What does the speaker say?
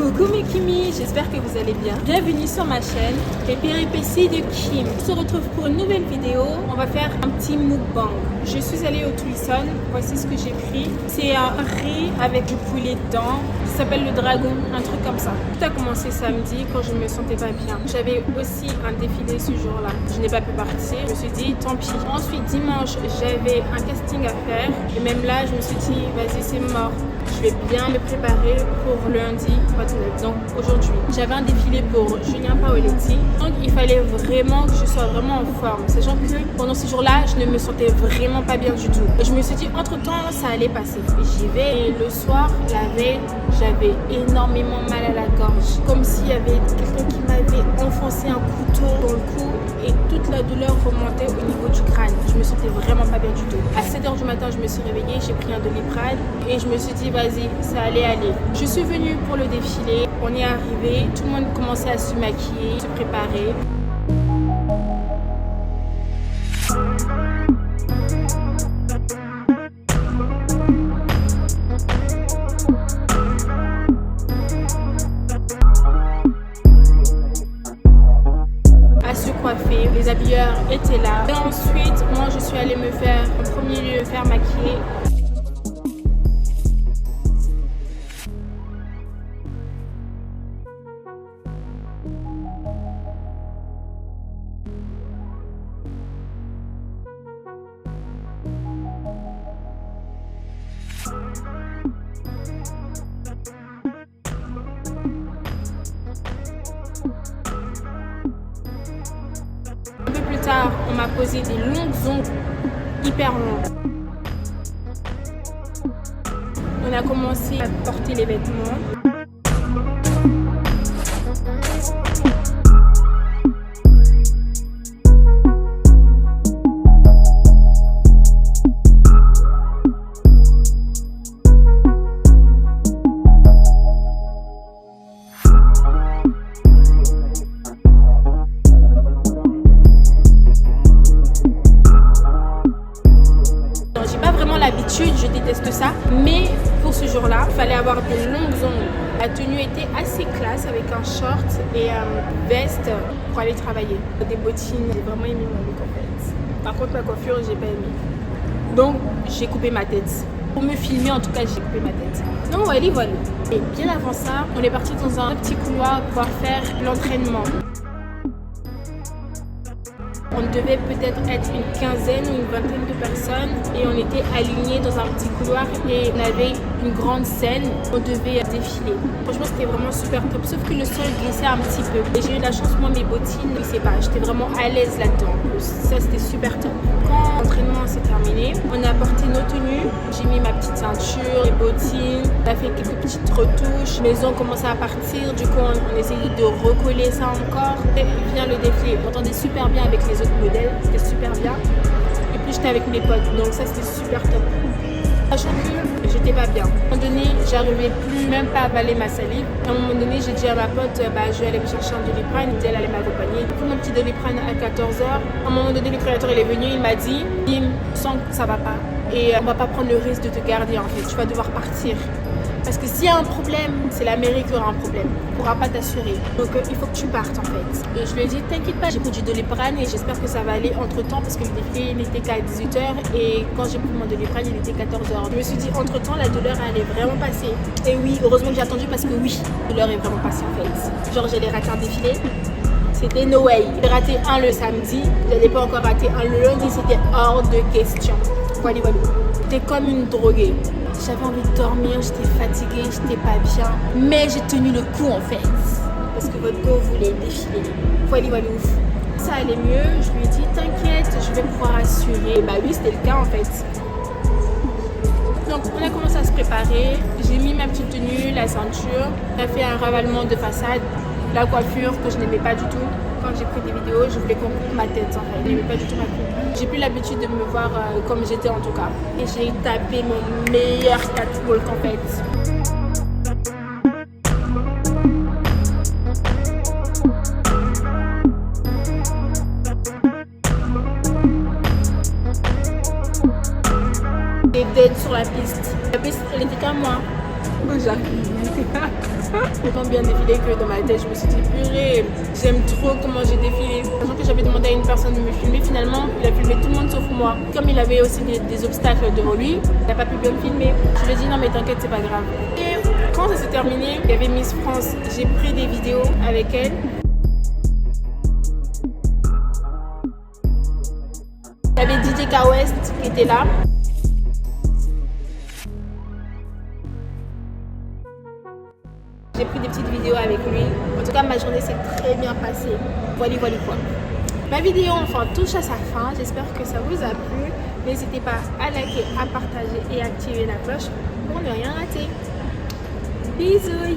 Coucou mes Kimi, j'espère que vous allez bien. Bienvenue sur ma chaîne, les péripéties de Kim. On se retrouve pour une nouvelle vidéo. On va faire un petit mukbang. Je suis allée au Tucson, voici ce que j'ai pris. C'est un riz avec du poulet dedans. Ça s'appelle le dragon, un truc comme ça. Tout a commencé samedi quand je me sentais pas bien. J'avais aussi un défilé ce jour-là. Je n'ai pas pu partir. Je me suis dit tant pis. Ensuite dimanche, j'avais un casting à faire. Et même là, je me suis dit vas-y, c'est mort. Je vais bien me préparer pour lundi, donc aujourd'hui. J'avais un défilé pour Julien Paoletti, donc il fallait vraiment que je sois vraiment en forme, sachant que pendant ces jours-là, je ne me sentais vraiment pas bien du tout. Et je me suis dit, entre-temps, ça allait passer. J'y vais et le soir, la veille, j'avais énormément mal à la gorge, comme s'il y avait quelqu'un qui m'avait enfoncé un couteau dans le cou et toute la douleur remontait au niveau du crâne. Je me sentais vraiment pas bien du tout. À 7h du matin, je me suis réveillée, j'ai pris un Doliprane et je me suis dit, vas-y, ça allait aller. Je suis venue pour le défilé, on est arrivé, tout le monde commençait à se maquiller, se préparer. À se coiffer, les habilleurs étaient là. Et ensuite, moi je suis allée me faire, en premier lieu, faire maquiller. Un peu plus tard, on m'a posé des longues ongles, hyper longues. On a commencé à porter les vêtements. L'habitude, je déteste ça, mais pour ce jour-là, il fallait avoir de longues ongles. La tenue était assez classe avec un short et une veste pour aller travailler. Des bottines, j'ai vraiment aimé mon look en fait. Par contre, ma coiffure, j'ai pas aimé. Donc, j'ai coupé ma tête. Pour me filmer, en tout cas, j'ai coupé ma tête. Donc, voilà. Et bien avant ça, on est parti dans un petit couloir pour pouvoir faire l'entraînement. On devait peut-être être une quinzaine ou une vingtaine de personnes et on était alignés dans un petit couloir et on avait une grande scène, on devait défiler. Franchement, c'était vraiment super top, sauf que le sol glissait un petit peu. Et j'ai eu la chance, moi, mes bottines ne glissaient pas. J'étais vraiment à l'aise là-dedans. Ça, c'était super top. Quand l'entraînement s'est terminé, on a porté nos tenues. J'ai mis ma petite ceinture, les bottines. On a fait quelques petites retouches. Mes ongles commençaient à partir. Du coup, on essayait de recoller ça encore. Et vient le défilé. On entendait super bien avec les autres modèles. C'était super bien. Et puis, j'étais avec mes potes. Donc, ça, c'était super top. Sachant que j'étais pas bien. À un moment donné, j'arrivais plus même pas à avaler ma salive. À un moment donné, j'ai dit à ma pote, je vais aller me chercher un Doliprane. Elle allait m'accompagner. J'ai pris mon petit Doliprane à 14h. À un moment donné, le créateur il est venu, il m'a dit, il me sent que ça va pas. Et on va pas prendre le risque de te garder en fait. Tu vas devoir partir. Parce que s'il y a un problème, c'est la mairie qui aura un problème. On ne pourra pas t'assurer. Donc il faut que tu partes en fait. Et je lui ai dit, t'inquiète pas, j'ai pris du Doliprane et j'espère que ça va aller entre temps parce que le défilé n'était qu'à 18h et quand j'ai pris mon Doliprane, il était 14h. Je me suis dit, entre temps, la douleur allait vraiment passer. Et oui, heureusement que j'ai attendu parce que oui, la douleur est vraiment passée en fait. Genre, j'allais rater un défilé. C'était no way. J'ai raté un le samedi, j'allais pas encore rater un le lundi, c'était hors de question. Voilà. J'étais comme une droguée. J'avais envie de dormir, j'étais fatiguée, j'étais pas bien. Mais j'ai tenu le coup en fait. Parce que votre go voulait défiler. Voilà ouf. Ça allait mieux, je lui ai dit t'inquiète, je vais pouvoir assurer. Et bah oui, c'était le cas en fait. Donc on a commencé à se préparer. J'ai mis ma petite tenue, la ceinture. On a fait un ravalement de façade. La coiffure que je n'aimais pas du tout. Quand j'ai pris des vidéos, je voulais qu'on coupe ma tête en fait. Je n'aimais pas du tout ma coupe. J'ai plus l'habitude de me voir comme j'étais en tout cas. Et j'ai tapé mon meilleur catwalk en fait. Et d'être sur la piste. La piste, elle était qu'à moi. J'ai tellement bien défilé que dans ma tête, je me suis dit, purée, j'aime trop comment j'ai défilé. Sachant que j'avais demandé à une personne de me filmer, finalement, il a filmé tout le monde sauf moi. Comme il avait aussi des obstacles devant lui, il n'a pas pu bien me filmer. Je lui ai dit, non mais t'inquiète, c'est pas grave. Et quand ça s'est terminé, il y avait Miss France. J'ai pris des vidéos avec elle. Il y avait DJ K-West qui était là. J'ai pris des petites vidéos avec lui. En tout cas, ma journée s'est très bien passée. Voilà quoi. Ma vidéo enfin touche à sa fin. J'espère que ça vous a plu. N'hésitez pas à liker, à partager et à activer la cloche pour ne rien rater. Bisous.